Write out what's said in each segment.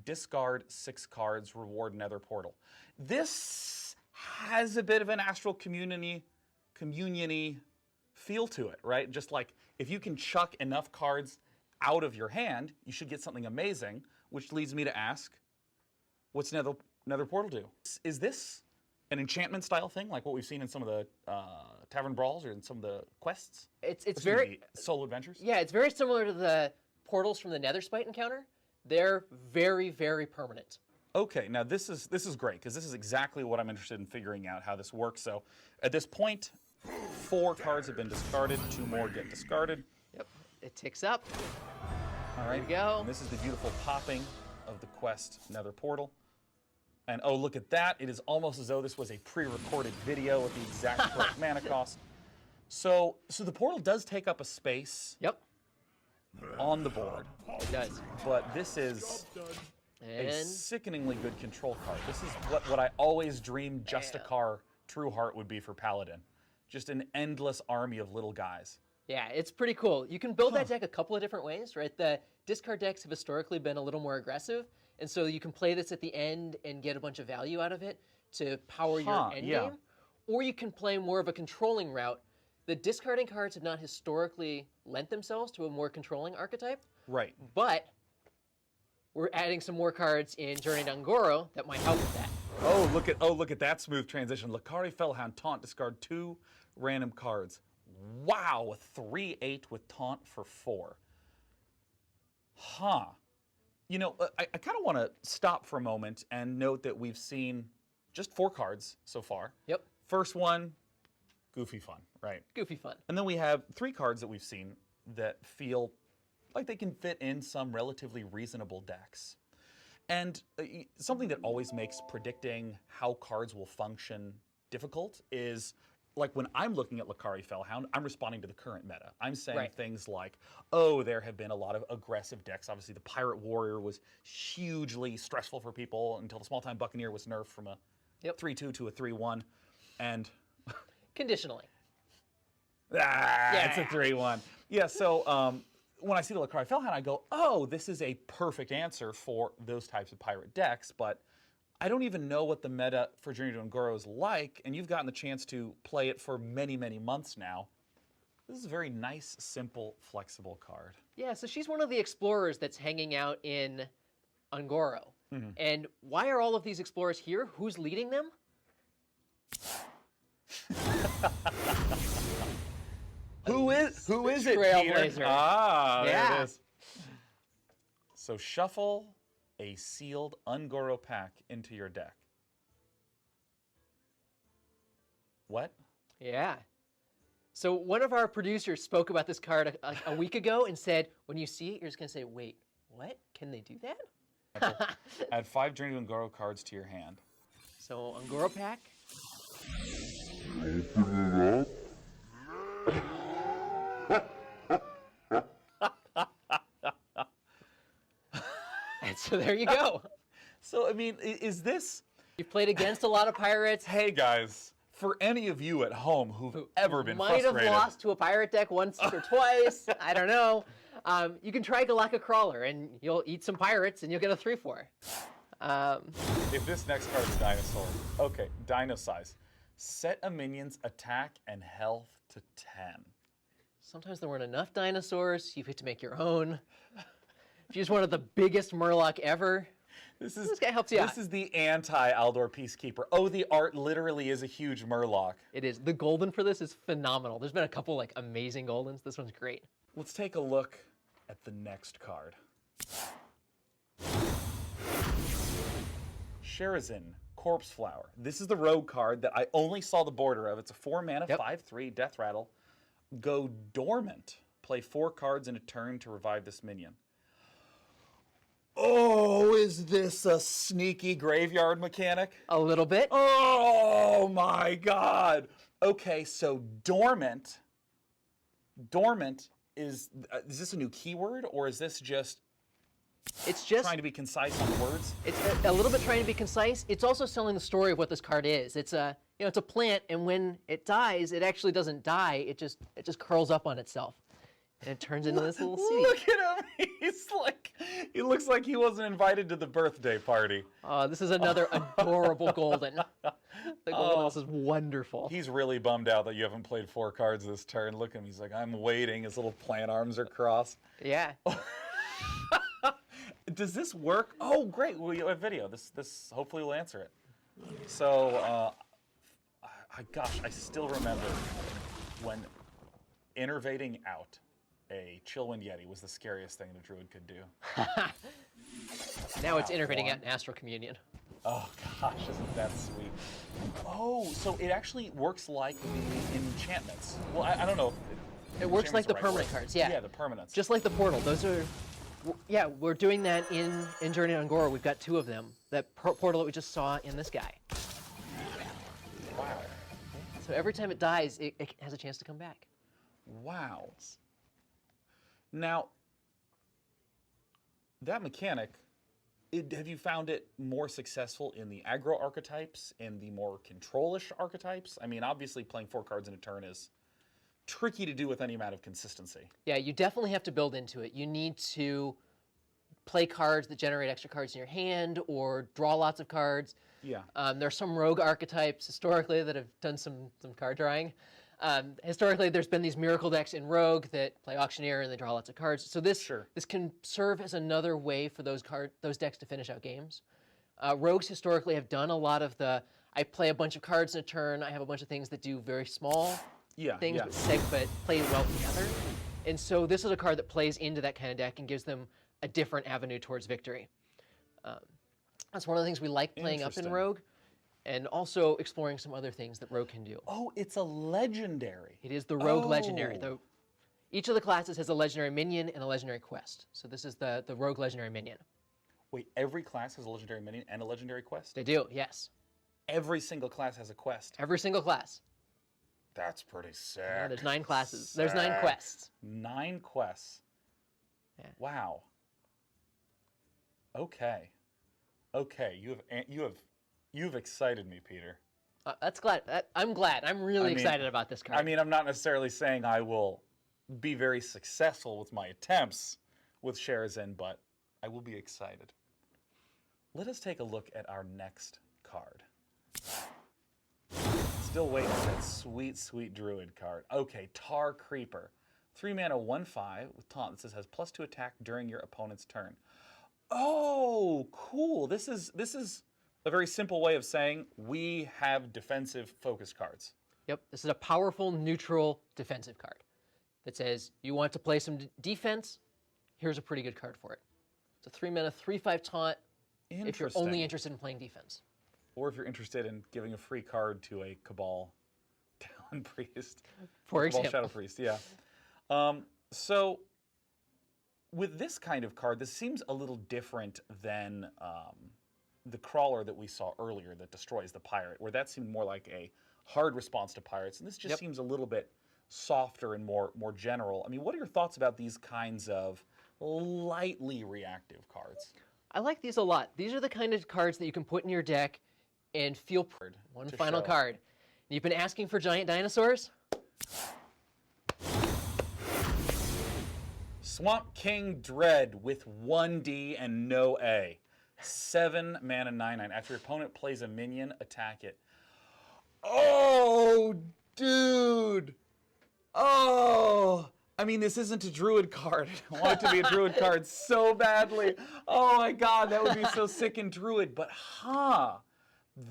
discard 6 cards, reward Nether Portal. This has a bit of an Astral communion-y feel to it, right? Just like if you can chuck enough cards out of your hand, you should get something amazing, which leads me to ask, what's Nether Portal do? Is this an enchantment style thing, like what we've seen in some of the Tavern Brawls or in some of the quests? It's very solo adventures. Yeah, it's very similar to the portals from the Netherspite encounter. They're very, very permanent. Okay, now this is great because this is exactly what I'm interested in figuring out how this works. So at this point, 4 cards have been discarded, 2 more get discarded. Yep, it ticks up. All right, there we go. And this is the beautiful popping of the quest Nether Portal. And oh, look at that. It is almost as though this was a pre-recorded video with the exact correct mana cost. So the portal does take up a space on the board. It does. But this is a And sickeningly good control card. This is what I always dreamed Justicar True Heart would be for Paladin. Just an endless army of little guys. yeah, it's pretty cool. You can build that deck a couple of different ways, right? The discard decks have historically been a little more aggressive, and so you can play this at the end and get a bunch of value out of it to power your end game. Or you can play more of a controlling route. The discarding cards have not historically lent themselves to a more controlling archetype. Right. But we're adding some more cards in Journey to Ungoro that might help with that. Oh, look at that smooth transition. Lakari Fellhound Taunt, discard 2 random cards. Wow, a 3/8 with Taunt for 4. Huh. You know, I kind of want to stop for a moment and note that we've seen just 4 cards so far. Yep. First one, goofy fun, right? Goofy fun. And then we have 3 cards that we've seen that feel like they can fit in some relatively reasonable decks. And something that always makes predicting how cards will function difficult is, like when I'm looking at Lakari Fellhound, I'm responding to the current meta. I'm saying things like, oh, there have been a lot of aggressive decks. Obviously, the Pirate Warrior was hugely stressful for people until the Small-Time Buccaneer was nerfed from a 3/2 to a 3/1. And conditionally. It's a 3/1. Yeah, so when I see the Lakari Fellhound, I go, oh, this is a perfect answer for those types of pirate decks, but I don't even know what the meta for Journey to Ungoro is like, and you've gotten the chance to play it for many, many months now. This is a very nice, simple, flexible card. Yeah, so she's one of the explorers that's hanging out in Ungoro. And why are all of these explorers here? Who's leading them? Who is it, Trailblazer. Peter? Ah, there Yeah. it is. So shuffle a sealed Ungoro pack into your deck. What? Yeah. So one of our producers spoke about this card a week ago and said, when you see it, you're just going to say, wait, what? Can they do that? Add 5 Journey to Ungoro cards to your hand. So Ungoro pack. And so there you go. So, I mean, is this... You've played against a lot of pirates. Hey, guys, for any of you at home who've ever been Might frustrated... have lost to a pirate deck once or twice. I don't know. You can try Galaka Crawler, and you'll eat some pirates, and you'll get a 3/4. If this next card is Dinosaur, okay, Dino Size. Set a minion's attack and health to 10. Sometimes there weren't enough dinosaurs. You get to make your own. If you just wanted the biggest Murloc ever, this guy helps you out. This is the anti-Aldor Peacekeeper. Oh, the art literally is a huge Murloc. It is. The golden for this is phenomenal. There's been a couple like amazing goldens. This one's great. Let's take a look at the next card. Sherazin, Corpse Flower. This is the rogue card that I only saw the border of. It's a 4-mana, 5/3, Death Rattle. Go dormant. Play 4 cards in a turn to revive this minion. Oh, is this a sneaky graveyard mechanic? A little bit. Oh my god. Okay, so dormant. Dormant is this a new keyword, or is this just It's just trying to be concise on the words? It's a little bit trying to be concise. It's also telling the story of what this card is. It's a it's a plant, and when it dies, it actually doesn't die. It just curls up on itself. and it turns into this little city. Look at him. He looks like he wasn't invited to the birthday party. This is another adorable golden. The golden is wonderful. He's really bummed out that you haven't played 4 cards this turn. Look at him. He's like, I'm waiting. His little plant arms are crossed. Yeah. Does this work? Oh, great. We have video. This hopefully will answer it. So, gosh, I still remember when innervating out a Chillwind Yeti was the scariest thing a druid could do. Now it's innervating out an Astral Communion. Oh gosh, isn't that sweet? Oh, so it actually works like the enchantments. Well, I don't know. It works like the permanent cards, yeah. Yeah, the permanents. Just like the portal. Those are, yeah, we're doing that in Journey to Un'Goro. We've got 2 of them. That portal that we just saw in this guy. Wow. So every time it dies, it has a chance to come back. Wow. Now, that mechanic, have you found it more successful in the aggro archetypes, in the more control-ish archetypes? I mean, obviously playing 4 cards in a turn is tricky to do with any amount of consistency. Yeah, you definitely have to build into it. You need to play cards that generate extra cards in your hand or draw lots of cards. Yeah. There are some rogue archetypes historically that have done some card drawing. Historically, there's been these miracle decks in Rogue that play Auctioneer and they draw lots of cards. So this can serve as another way for those decks to finish out games. Rogues historically have done a lot of I play a bunch of cards in a turn, I have a bunch of things that do very small things but play well together. And so this is a card that plays into that kind of deck and gives them a different avenue towards victory. That's one of the things we like playing up in Rogue. And also exploring some other things that Rogue can do. Oh, it's a legendary. It is the Rogue Legendary. Each of the classes has a legendary minion and a legendary quest. So this is the Rogue Legendary minion. Wait, every class has a legendary minion and a legendary quest? They do, yes. Every single class has a quest? Every single class. That's pretty sick. Yeah, there's 9 classes. There's 9 quests. 9 quests. Yeah. Wow. Okay. Okay, You've excited me, Peter. That's glad. I'm glad. I'm really excited about this card. I mean, I'm not necessarily saying I will be very successful with my attempts with Sherazin, but I will be excited. Let us take a look at our next card. Still waiting for that sweet, sweet Druid card. Okay, Tar Creeper. 3 mana, 1/5 with taunt that says has +2 attack during your opponent's turn. Oh, cool. This is a very simple way of saying we have defensive focus cards. Yep, this is a powerful, neutral defensive card that says you want to play some defense, here's a pretty good card for it. It's a 3 mana, 3/5 taunt if you're only interested in playing defense. Or if you're interested in giving a free card to a Cabal Talon Priest. For example. Cabal Shadow Priest, yeah. So with this kind of card, this seems a little different than the Crawler that we saw earlier that destroys the pirate, where that seemed more like a hard response to pirates, and this just seems a little bit softer and more general. I mean, what are your thoughts about these kinds of lightly reactive cards? I like these a lot. These are the kind of cards that you can put in your deck and feel one final card. You've been asking for giant dinosaurs? Swamp King Dread with 1D and no A. 7 mana, 9/9. After your opponent plays a minion, attack it. Oh, dude. Oh. I mean, this isn't a Druid card. I want it to be a Druid card so badly. Oh my God, that would be so sick in Druid. But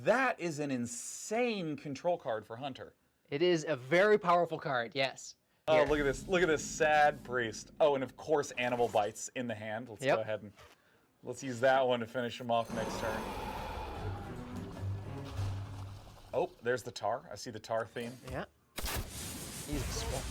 that is an insane control card for Hunter. It is a very powerful card, yes. Oh, look at this. Look at this sad priest. Oh, and of course, Animal Bites in the hand. Let's go ahead and let's use that one to finish him off next turn. Oh, there's the tar. I see the tar theme. Yeah. He's a swamp.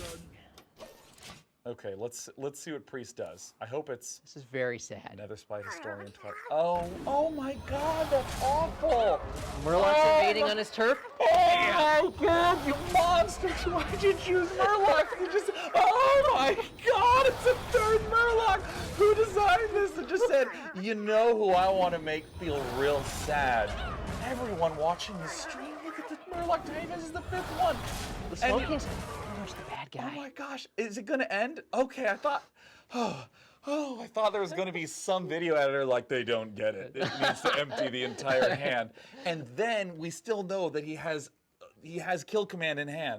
Okay, let's see what priest does. I hope it's. This is very sad. Netherspite Historian. Oh my God, that's awful. Murloc's invading on his turf. Oh my God, you monsters! Why'd you choose Murloc? Oh my God, it's a third Murloc. Who designed this and just said, you know who I want to make feel real sad? Everyone watching the stream, look at the Murloc today. This is the 5th one. The Swamp King's There's the bad guy. Oh my gosh, is it gonna end? Okay, I thought, I thought there was gonna be some video editor like they don't get it. It needs to empty the entire hand, and then we still know that he has kill command in hand.